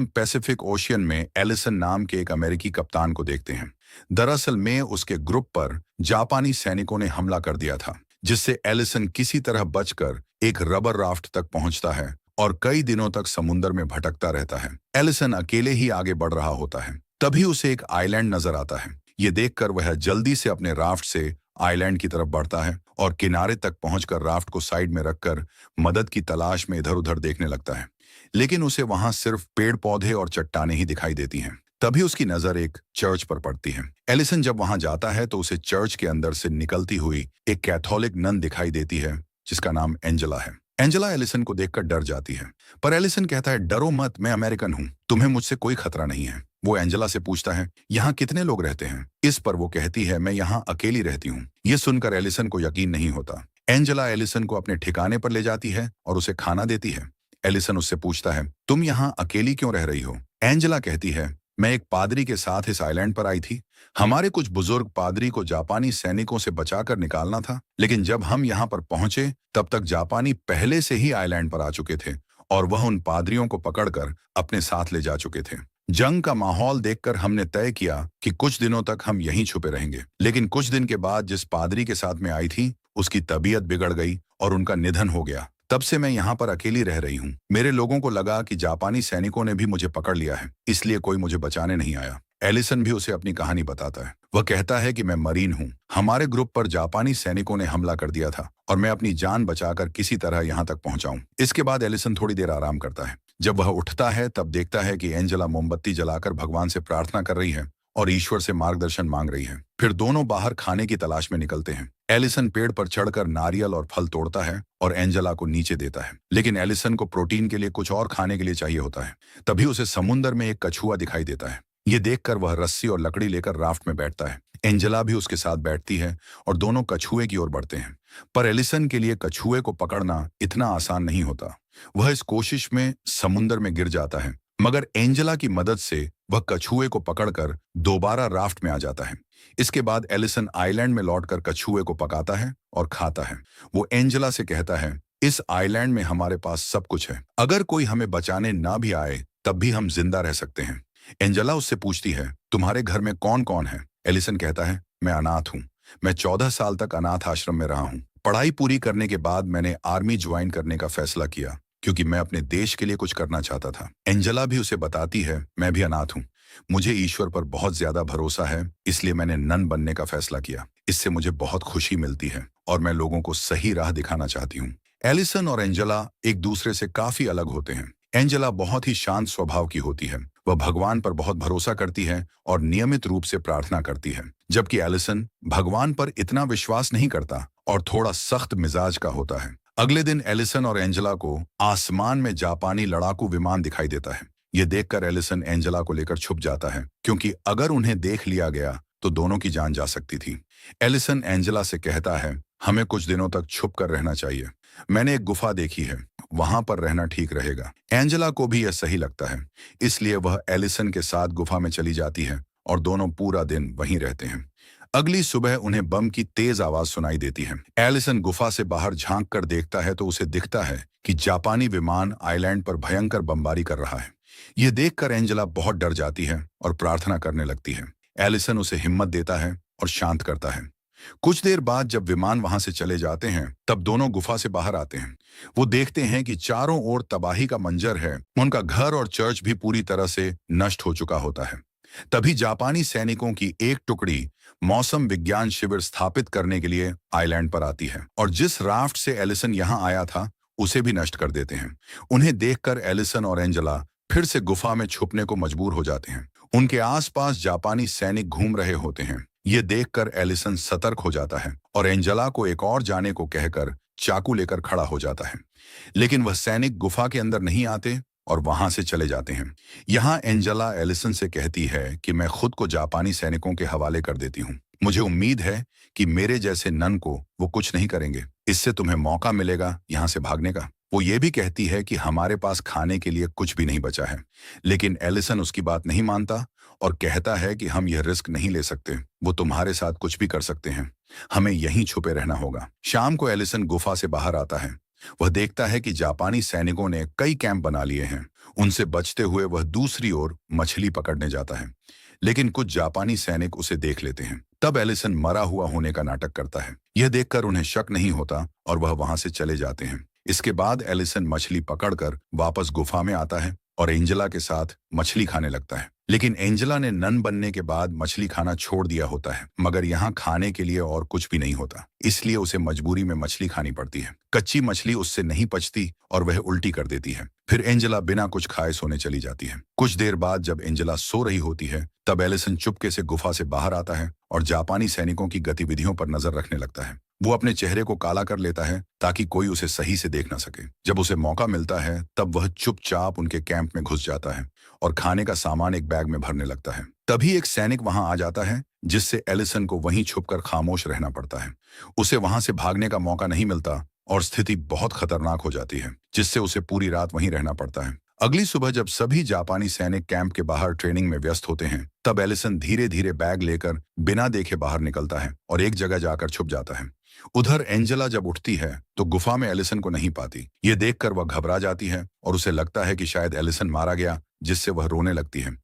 Pacific ocean में Allison नाम के एक अमेरिकी कप्तान को देखते हैं। दरअसल में उसके ग्रुप पर जापानी सैनिकों ने हमला कर दिया था, जिससे एलिसन किसी तरह बचकर एक रबर राफ्ट तक पहुंचता है और कई दिनों तक समुद्र में भटकता रहता है। एलिसन अकेले ही आगे बढ़ रहा होता है। तभी उसे एक आइलैंड नजर आता है। ये देखकर वह जल्दी से अपने राफ्ट से आइलैंड की तरफ बढ़ता है और किनारे तक पहुंचकर राफ्ट को साइड में रखकर मदद की तलाश में इधर उधर देखने लगता है। लेकिन उसे वहां सिर्फ पेड़ पौधे और चट्टानें ही दिखाई देती हैं। तभी उसकी नजर एक चर्च पर पड़ती है। एलिसन जब वहां जाता है तो उसे चर्च के अंदर से निकलती हुई एक कैथोलिक नन दिखाई देती है, जिसका नाम एंजेला है। एंजेला एलिसन को देखकर डर जाती है, पर एलिसन कहता है, डरो मत, मैं अमेरिकन हूँ, तुम्हें मुझसे कोई खतरा नहीं है। वो एंजेला से पूछता है, यहाँ कितने लोग रहते हैं? इस पर वो कहती है, मैं यहाँ अकेली रहती हूँ। ये सुनकर एलिसन को यकीन नहीं होता। एंजेला एलिसन को अपने ठिकाने पर ले जाती है और उसे खाना देती है। एलिसन उससे पूछता है, तुम यहाँ अकेली क्यों रह रही हो? एंजेला कहती है, मैं एक पादरी के साथ इस आइलैंड पर आई थी। हमारे कुछ बुजुर्ग पादरी को जापानी सैनिकों से बचाकर निकालना था, लेकिन जब हम यहाँ पर पहुंचे तब तक जापानी पहले से ही आइलैंड पर आ चुके थे और वह उन पादरियों को पकड़कर अपने साथ ले जा चुके थे। जंग का माहौल देखकर हमने तय किया कि कुछ दिनों तक हम यहीं छुपे रहेंगे, लेकिन कुछ दिन के बाद जिस पादरी के साथ मैं आई थी उसकी तबीयत बिगड़ गई और उनका निधन हो गया। तब से मैं यहाँ पर अकेली रह रही हूँ। मेरे लोगों को लगा कि जापानी सैनिकों ने भी मुझे पकड़ लिया है, इसलिए कोई मुझे बचाने नहीं आया। एलिसन भी उसे अपनी कहानी बताता है। वह कहता है कि मैं मरीन हूँ, हमारे ग्रुप पर जापानी सैनिकों ने हमला कर दिया था और मैं अपनी जान बचाकर किसी तरह यहाँ तक पहुंचा हूं। इसके बाद एलिसन थोड़ी देर आराम करता है। जब वह उठता है तब देखता है कि एंजेला मोमबत्ती जलाकर भगवान से प्रार्थना कर रही है और ईश्वर से मार्गदर्शन मांग रही है। फिर दोनों बाहर खाने की तलाश में निकलते हैं। एलिसन पेड़ पर चढ़कर नारियल और फल तोड़ता है और एंजेला को नीचे देता है, लेकिन एलिसन को प्रोटीन के लिए कुछ और खाने के लिए चाहिए होता है। तभी उसे समुद्र में एक कछुआ दिखाई देता है। ये देखकर वह रस्सी और लकड़ी लेकर राफ्ट में बैठता है। एंजेला भी उसके साथ बैठती है और दोनों कछुए की ओर बढ़ते हैं। पर एलिसन के लिए कछुए को पकड़ना इतना आसान नहीं होता। वह इस कोशिश में समुद्र में गिर जाता है, मगर एंजेला की मदद से वह कछुए को पकड़कर दोबारा राफ्ट में आ जाता है। इसके बाद एलिसन आइलैंड में लौटकर कछुए को पकाता है और खाता है। वो एंजेला से कहता है, इस आइलैंड में हमारे पास सब कुछ है, अगर कोई हमें बचाने ना भी आए तब भी हम जिंदा रह सकते हैं। एंजेला उससे पूछती है, तुम्हारे घर में कौन कौन है? एलिसन कहता है, मैं अनाथ हूँ। मैं 14 साल तक अनाथ आश्रम में रहा हूँ। पढ़ाई पूरी करने के बाद मैंने आर्मी ज्वाइन करने का फैसला किया, क्योंकि मैं अपने देश के लिए कुछ करना चाहता था। एंजेला भी उसे बताती है, मैं भी अनाथ हूँ। मुझे ईश्वर पर बहुत ज्यादा भरोसा है, इसलिए मैंने नन बनने का फैसला किया। इससे मुझे बहुत खुशी मिलती है और मैं लोगों को सही राह दिखाना चाहती हूँ। एलिसन और एंजेला एक दूसरे से काफी अलग होते हैं। एंजेला बहुत ही शांत स्वभाव की होती है। वह भगवान पर बहुत भरोसा करती है और नियमित रूप से प्रार्थना करती है, जबकि एलिसन भगवान पर इतना विश्वास नहीं करता और थोड़ा सख्त मिजाज का होता है। अगले दिन एलिसन और एंजेला को आसमान में जापानी लड़ाकू विमान दिखाई देता है। ये देखकर एलिसन एंजेला को लेकर छुप जाता है, क्योंकि अगर उन्हें देख लिया गया तो दोनों की जान जा सकती थी। एलिसन एंजेला से कहता है, हमें कुछ दिनों तक छुप कर रहना चाहिए। मैंने एक गुफा देखी है, वहां पर रहना ठीक रहेगा। एंजेला को भी यह सही लगता है, इसलिए वह एलिसन के साथ गुफा में चली जाती है और दोनों पूरा दिन वहीं रहते हैं। अगली सुबह उन्हें बम की तेज आवाज सुनाई देती है। एलिसन गुफा से बाहर झांक कर देखता है तो उसे दिखता है कि जापानी विमान आइलैंड पर भयंकर बमबारी कर रहा है। यह देखकर एंजेला बहुत डर जाती है और प्रार्थना करने लगती है। एलिसन उसे हिम्मत देता है और शांत करता है। कुछ देर बाद जब विमान वहां से चले जाते हैं तब दोनों गुफा से बाहर आते हैं। वो देखते हैं कि चारों ओर तबाही का मंजर है। उनका घर और चर्च भी पूरी तरह से नष्ट हो चुका होता है। तभी जापानी सैनिकों की एक टुकड़ी मौसम विज्ञान शिविर स्थापित करने के लिए आइलैंड पर आती है और जिस राफ्ट से एलिसन यहाँ आया था उसे भी नष्ट कर देते हैं। उन्हें देखकर एलिसन और एंजेला फिर से गुफा में छुपने को मजबूर हो जाते हैं। उनके आसपास जापानी सैनिक घूम रहे होते हैं। ये देखकर एलिसन सतर्क हो जाता है और एंजेला को एक और जाने को कहकर चाकू लेकर खड़ा हो जाता है, लेकिन वह सैनिक गुफा के अंदर नहीं आते और वहां से चले जाते हैं। यहाँ एंजेला एलिसन से कहती है कि मैं खुद को जापानी सैनिकों के हवाले कर देती हूँ। मुझे उम्मीद है कि मेरे जैसे नन को वो कुछ नहीं करेंगे। इससे तुम्हें मौका मिलेगा यहाँ से भागने का। वो ये भी कहती है कि हमारे पास खाने के लिए कुछ भी नहीं बचा है, लेकिन एलिसन उसकी बात नहीं मानता और कहता है कि हम यह रिस्क नहीं ले सकते। वो तुम्हारे साथ कुछ भी कर सकते हैं, हमें यहीं छुपे रहना होगा। शाम को एलिसन गुफा से बाहर आता है। वह देखता है कि जापानी सैनिकों ने कई कैंप बना लिए हैं। उनसे बचते हुए वह दूसरी ओर मछली पकड़ने जाता है, लेकिन कुछ जापानी सैनिक उसे देख लेते हैं। तब एलिसन मरा हुआ होने का नाटक करता है। यह देखकर उन्हें शक नहीं होता और वह वहां से चले जाते हैं। इसके बाद एलिसन मछली पकड़कर वापस गुफा में आता है और एंजेला के साथ मछली खाने लगता है। लेकिन एंजेला ने नन बनने के बाद मछली खाना छोड़ दिया होता है, मगर यहाँ खाने के लिए और कुछ भी नहीं होता, इसलिए उसे मजबूरी में मछली खानी पड़ती है। कच्ची मछली उससे नहीं पचती और वह उल्टी कर देती है। फिर एंजेला बिना कुछ खाए सोने चली जाती है। कुछ देर बाद जब एंजेला सो रही होती है, तब एलिसन चुपके से गुफा से बाहर आता है और जापानी सैनिकों की गतिविधियों पर नजर रखने लगता है। वो अपने चेहरे को काला कर लेता है ताकि कोई उसे सही से देख ना सके। जब उसे मौका मिलता है, तब वह चुपचाप उनके कैंप में घुस जाता है और खाने का सामान एक बैग में भरने लगता है। तभी एक सैनिक वहां आ जाता है, जिससे एलिसन को वहीं छुपकर खामोश रहना पड़ता है। उसे वहां से भागने का मौका नहीं मिलता और स्थिति बहुत खतरनाक हो जाती है, जिससे उसे पूरी रात वहीं रहना पड़ता है। अगली सुबह जब सभी जापानी सैनिक कैंप के बाहर ट्रेनिंग में व्यस्त होते हैं, तब एलिसन धीरे धीरे बैग लेकर बिना देखे बाहर निकलता है और एक जगह जाकर छुप जाता है। उधर एंजेला जब उठती है तो गुफा में एलिसन को नहीं पाती। ये देखकर वह घबरा जाती है और उसे लगता है कि शायद एलिसन मारा गया, जिससे वह रोने लगती है।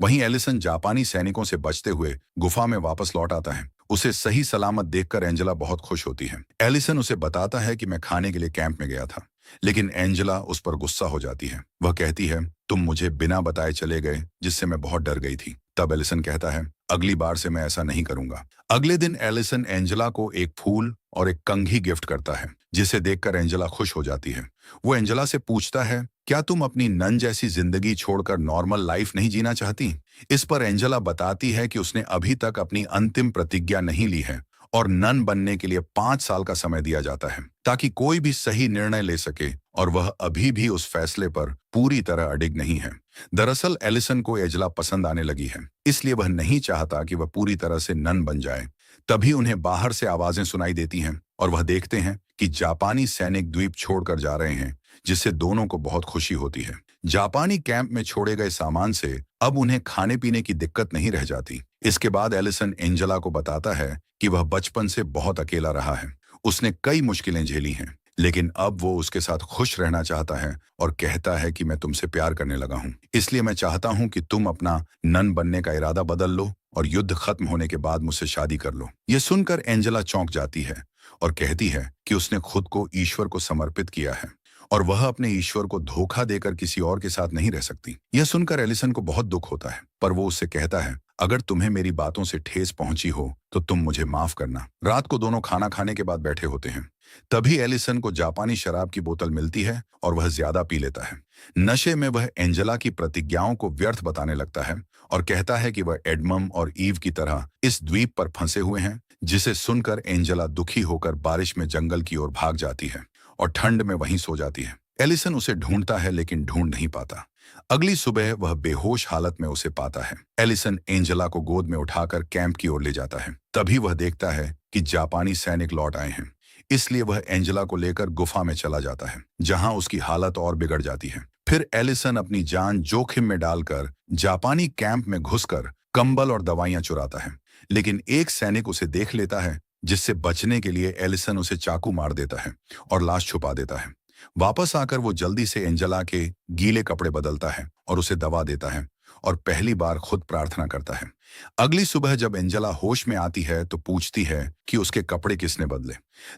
वहीं एलिसन जापानी सैनिकों से बचते हुए गुफा में वापस लौट आता है। उसे सही सलामत देखकर एंजेला बहुत खुश होती है। एलिसन उसे बताता है कि मैं खाने के लिए कैंप में गया था, लेकिन एंजेला उस पर गुस्सा हो जाती है। वह कहती है, तुम मुझे बिना बताए चले गए, जिससे मैं बहुत डर गई थी। तब एलिसन कहता है, अगली बार से मैं ऐसा नहीं करूंगा। अगले दिन एलिसन एंजेला को एक फूल और एक कंघी गिफ्ट करता है, जिसे देखकर एंजेला खुश हो जाती है। वो एंजेला से पूछता है, क्या तुम अपनी नन जैसी जिंदगी छोड़कर नॉर्मल लाइफ नहीं जीना चाहती? इस पर एंजेला बताती है कि उसने अभी तक अपनी अंतिम प्रतिज्ञा नहीं ली है और नन बनने के लिए 5 साल का समय दिया जाता है, ताकि कोई भी सही निर्णय ले सके, और वह अभी भी उस फैसले पर पूरी तरह अडिग नहीं है। दरअसल एलिसन को एंजेला पसंद आने लगी है, इसलिए वह नहीं चाहता कि वह पूरी तरह से नन बन जाए। तभी उन्हें बाहर से आवाजें सुनाई देती हैं और वह देखते हैं कि जापानी सैनिक द्वीप छोड़कर जा रहे हैं, जिससे दोनों को बहुत खुशी होती है। जापानी कैंप में छोड़े गए सामान से अब उन्हें खाने पीने की दिक्कत नहीं रह जाती। इसके बाद एलिसन एंजेला को बताता है कि वह बचपन से बहुत अकेला रहा है। उसने कई मुश्किलें झेली हैं, लेकिन अब वो उसके साथ खुश रहना चाहता है और कहता है कि मैं तुमसे प्यार करने लगा हूँ, इसलिए मैं चाहता हूँ कि तुम अपना नन बनने का इरादा बदल लो और युद्ध खत्म होने के बाद मुझसे शादी कर लो। यह सुनकर एंजेला चौंक जाती है और कहती है कि उसने खुद को ईश्वर को समर्पित किया है और वह अपने ईश्वर को धोखा देकर किसी और के साथ नहीं रह सकती। यह सुनकर एलिसन को बहुत दुख होता है, पर वो उससे कहता है, अगर तुम्हें मेरी बातों से ठेस पहुंची हो तो तुम मुझे माफ करना। रात को दोनों खाना खाने के बाद बैठे होते हैं। तभी एलिसन को जापानी शराब की बोतल मिलती है और वह ज्यादा पी लेता है। नशे में वह एंजेला की प्रतिज्ञाओं को व्यर्थ बताने लगता है और कहता है कि वह एडमम और ईव की तरह इस द्वीप पर फंसे हुए हैं, जिसे सुनकर एंजेला दुखी होकर बारिश में जंगल की ओर भाग जाती है और ठंड में वहीं सो जाती है। एलिसन उसे ढूंढता है, लेकिन ढूंढ नहीं पाता। अगली सुबह वह बेहोश हालत में उसे पाता है। एलिसन एंजेला को गोद में उठाकर कैंप की ओर ले जाता है। तभी वह देखता है कि जापानी सैनिक लौट आए हैं, इसलिए वह एंजेला को लेकर गुफा में चला जाता है, जहां उसकी हालत और बिगड़ जाती है। फिर एलिसन अपनी जान जोखिम में डालकर जापानी कैंप में घुसकर कंबल और दवाइयां चुराता है, लेकिन एक सैनिक उसे देख लेता है, जिससे बचने के लिए एलिसन उसे चाकू मार देता है और लाश छुपा देता है। वापस आकर वो जल्दी से एंजेला के गीले कपड़े बदलता है और उसे दवा देता है और पहली बार खुद प्रार्थना करता है। अगली सुबह जब एंजेला होश में आती है तो पूछती है कि उसके कपड़े किसने बदले।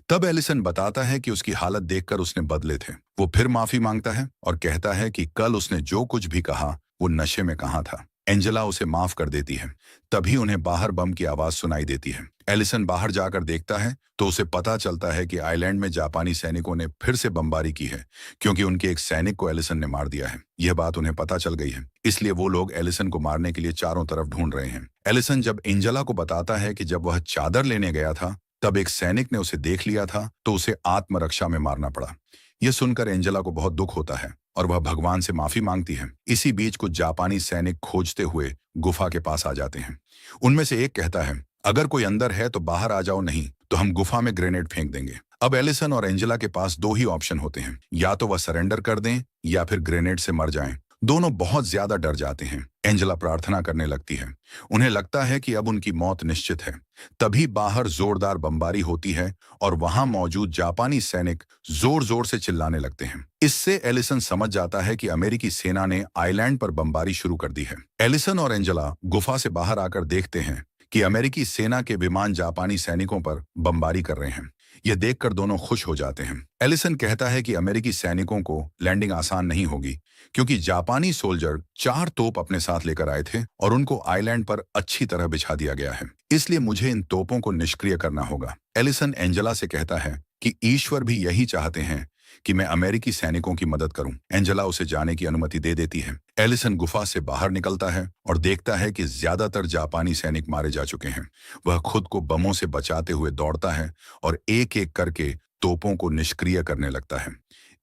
तब एलिसन बताता है कि उसकी हालत देखकर उसने बदले थे। वो फिर माफी मांगता है और कहता है कि कल उसने जो कुछ भी कहा वो नशे में कहा था। एंजेला उसे माफ कर देती है। तभी उन्हें बाहर बम की आवाज सुनाई देती है। एलिसन बाहर जाकर देखता है तो उसे पता चलता है कि आइलैंड में जापानी सैनिकों ने फिर से बमबारी की है, क्योंकि उनके एक सैनिक को एलिसन ने मार दिया है। यह बात उन्हें पता चल गई है, इसलिए वो लोग एलिसन को मारने के लिए चारों तरफ ढूंढ रहे हैं। एलिसन जब एंजेला को बताता है कि जब वह चादर लेने गया था तब एक सैनिक ने उसे देख लिया था, तो उसे आत्मरक्षा में मारना पड़ा। यह सुनकर एंजेला को बहुत दुख होता है और वह भगवान से माफी मांगती है। इसी बीच कुछ जापानी सैनिक खोजते हुए गुफा के पास आ जाते हैं। उनमें से एक कहता है, अगर कोई अंदर है तो बाहर आ जाओ, नहीं तो हम गुफा में ग्रेनेड फेंक देंगे। अब एलिसन और एंजेला के पास दो ही ऑप्शन होते हैं, या तो वह सरेंडर कर दें या फिर ग्रेनेड से मर जाएं। दोनों बहुत ज्यादा डर जाते हैं। एंजेला प्रार्थना करने लगती है। उन्हें लगता है कि अब उनकी मौत निश्चित है। तभी बाहर जोरदार बमबारी होती है और वहां मौजूद जापानी सैनिक जोर जोर से चिल्लाने लगते हैं। इससे एलिसन समझ जाता है कि अमेरिकी सेना ने आइलैंड पर बमबारी शुरू कर दी है। एलिसन और एंजेला गुफा से बाहर आकर देखते हैं कि अमेरिकी सेना के विमान जापानी सैनिकों पर बमबारी कर रहे हैं। यह देखकर दोनों खुश हो जाते हैं। एलिसन कहता है कि अमेरिकी सैनिकों को लैंडिंग आसान नहीं होगी, क्योंकि जापानी सोल्जर 4 तोप अपने साथ लेकर आए थे और उनको आइलैंड पर अच्छी तरह बिछा दिया गया है। इसलिए मुझे इन तोपों को निष्क्रिय करना होगा। एलिसन एंजेला से कहता है कि ईश्वर भी यही चाहते हैं कि मैं अमेरिकी सैनिकों की मदद करूं। एंजेला उसे जाने की अनुमति दे देती है। एलिसन गुफा से बाहर निकलता है और देखता है कि ज्यादातर जापानी सैनिक मारे जा चुके हैं। वह खुद को बमों से बचाते हुए दौड़ता है और एक एक करके तोपों को निष्क्रिय करने लगता है।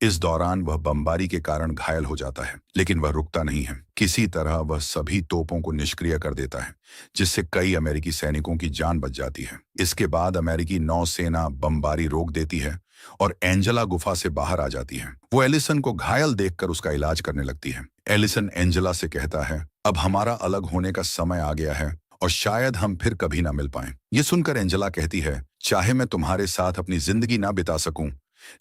इस दौरान वह बमबारी के कारण घायल हो जाता है, लेकिन वह रुकता नहीं है। किसी तरह वह सभी तोपों को निष्क्रिय कर देता है, जिससे कई अमेरिकी सैनिकों की जान बच जाती है। इसके बाद अमेरिकी नौसेना बमबारी रोक देती है और एंजेला गुफा से बाहर आ जाती है। वो एलिसन को घायल देखकर उसका इलाज करने लगती है। एलिसन एंजेला से कहता है, अब हमारा अलग होने का समय आ गया है और शायद हम फिर कभी ना मिल पाएं। ये सुनकर एंजेला कहती है, चाहे मैं तुम्हारे साथ अपनी जिंदगी ना बिता सकूं,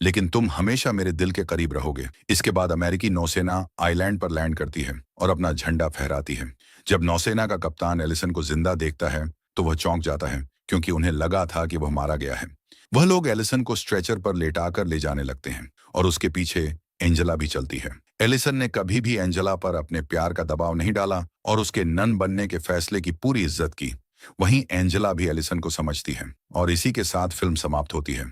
लेकिन तुम हमेशा मेरे दिल के करीब रहोगे। इसके बाद अमेरिकी नौसेना आइलैंड पर लैंड करती है और अपना झंडा फहराती है। जब नौसेना का कप्तान एलिसन को जिंदा देखता है तो वह चौंक जाता है, क्योंकि उन्हें लगा था कि वह मारा गया है। वह लोग एलिसन को स्ट्रेचर पर लेटाकर ले जाने लगते हैं और उसके पीछे एंजेला भी चलती है। एलिसन ने कभी भी एंजेला पर अपने प्यार का दबाव नहीं डाला और उसके नन बनने के फैसले की पूरी इज्जत की। वहीं एंजेला भी एलिसन को समझती है और इसी के साथ फिल्म समाप्त होती है।